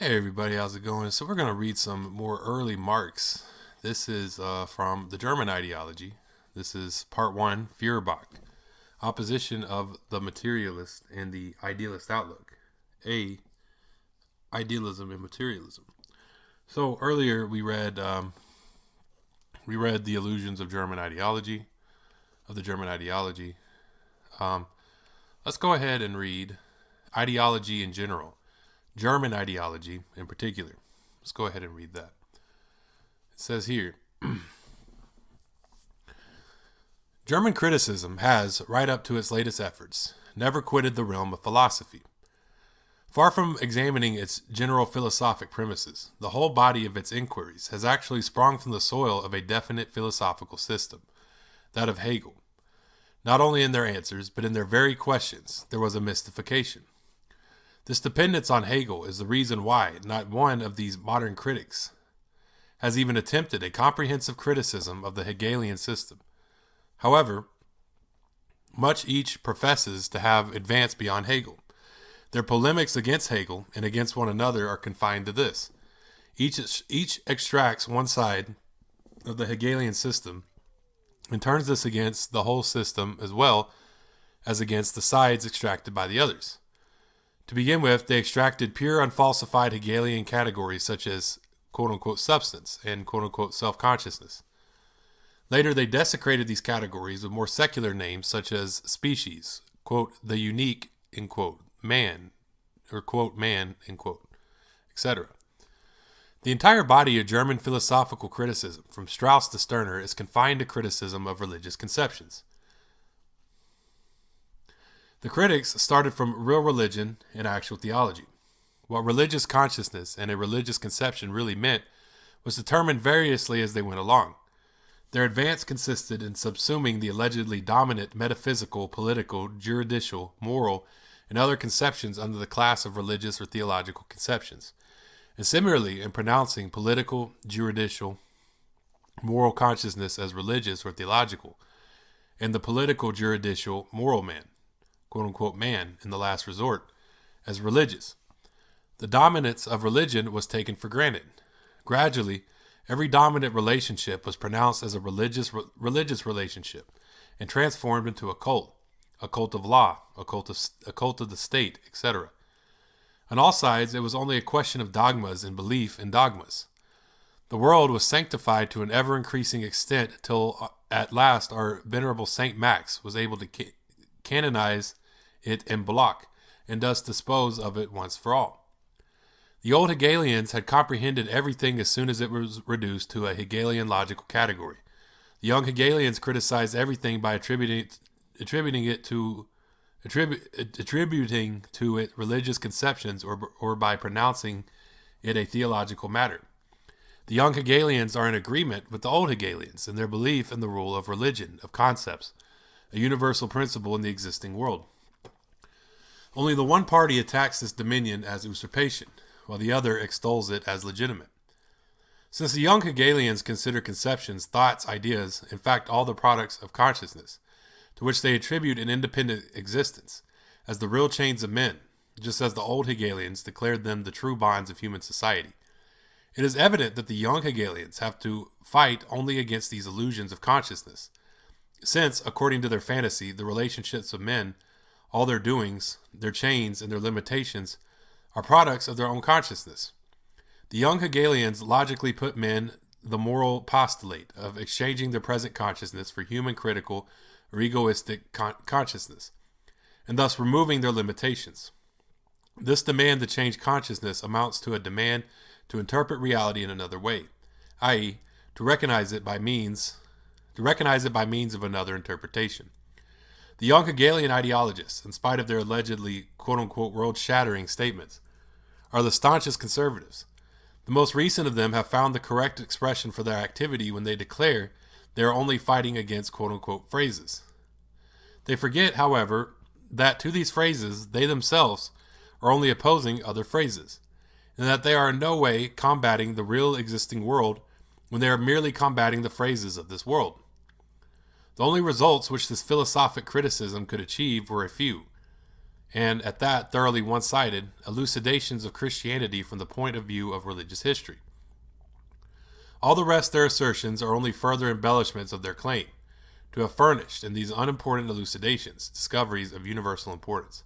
Hey everybody, how's it going? So we're going to read some more early Marx. This is from the German ideology. This is part one, Feuerbach, opposition of the materialist and the idealist outlook. A, idealism and materialism. So earlier we read the illusions of German ideology, of the German ideology. Um, let's go ahead and read ideology in general, German ideology in particular. Let's go ahead and read that. It says here, German criticism has, right up to its latest efforts, never quitted the realm of philosophy. Far from examining its general philosophic premises, the whole body of its inquiries has actually sprung from the soil of a definite philosophical system, that of Hegel. Not only in their answers, but in their very questions, there was a mystification. This dependence on Hegel is the reason why not one of these modern critics has even attempted a comprehensive criticism of the Hegelian system. However, much each professes to have advanced beyond Hegel. Their polemics against Hegel and against one another are confined to this. Each extracts one side of the Hegelian system and turns this against the whole system as well as against the sides extracted by the others. To begin with, they extracted pure unfalsified Hegelian categories such as quote-unquote substance and quote-unquote self-consciousness. Later, they desecrated these categories with more secular names such as species, quote, the unique, in quote, man, or quote, man, in quote, etc. The entire body of German philosophical criticism, from Strauss to Stirner, is confined to criticism of religious conceptions. The critics started from real religion and actual theology. What religious consciousness and a religious conception really meant was determined variously as they went along. Their advance consisted in subsuming the allegedly dominant metaphysical, political, juridical, moral, and other conceptions under the class of religious or theological conceptions, and similarly in pronouncing political, juridical, moral consciousness as religious or theological, and the political, juridical, moral man, quote-unquote man in the last resort, as religious. The dominance of religion was taken for granted. Gradually, every dominant relationship was pronounced as a religious relationship and transformed into a cult of law, a cult of the state, etc. On all sides, it was only a question of dogmas and belief in dogmas. The world was sanctified to an ever-increasing extent till at last our venerable Saint Max was able to canonize it en bloc, and thus dispose of it once for all. The old Hegelians had comprehended everything as soon as it was reduced to a Hegelian logical category. The young Hegelians criticized everything by attributing to it religious conceptions or by pronouncing it a theological matter. The young Hegelians are in agreement with the old Hegelians in their belief in the rule of religion, of concepts, a universal principle in the existing world. Only the one party attacks this dominion as usurpation, while the other extols it as legitimate. Since the young Hegelians consider conceptions, thoughts, ideas, in fact all the products of consciousness, to which they attribute an independent existence, as the real chains of men, just as the old Hegelians declared them the true bonds of human society, it is evident that the young Hegelians have to fight only against these illusions of consciousness, since, according to their fantasy, the relationships of men, all their doings, their chains, and their limitations are products of their own consciousness. The young Hegelians logically put men the moral postulate of exchanging their present consciousness for human critical or egoistic consciousness, and thus removing their limitations. This demand to change consciousness amounts to a demand to interpret reality in another way, i.e., to recognize it by means of another interpretation. The young Hegelian ideologists, in spite of their allegedly quote-unquote world-shattering statements, are the staunchest conservatives. The most recent of them have found the correct expression for their activity when they declare they are only fighting against quote-unquote phrases. They forget, however, that to these phrases they themselves are only opposing other phrases, and that they are in no way combating the real existing world when they are merely combating the phrases of this world. The only results which this philosophic criticism could achieve were a few. and at that, thoroughly one-sided elucidations of Christianity from the point of view of religious history. All the rest their assertions are only further embellishments of their claim to have furnished, in these unimportant elucidations, discoveries of universal importance.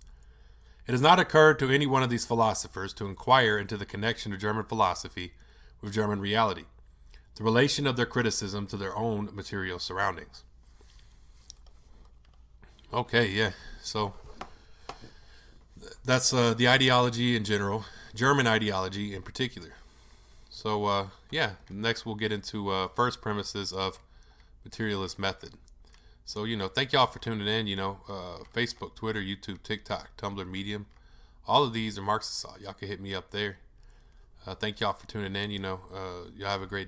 It has not occurred to any one of these philosophers to inquire into the connection of German philosophy with German reality, the relation of their criticism to their own material surroundings. Okay, yeah, so that's the ideology in general, German ideology in particular. So, next we'll get into first premises of materialist method. So, thank y'all for tuning in. Facebook, Twitter, YouTube, TikTok, Tumblr, Medium. All of these are Marxist. Y'all can hit me up there. Thank y'all for tuning in. Y'all have a great day.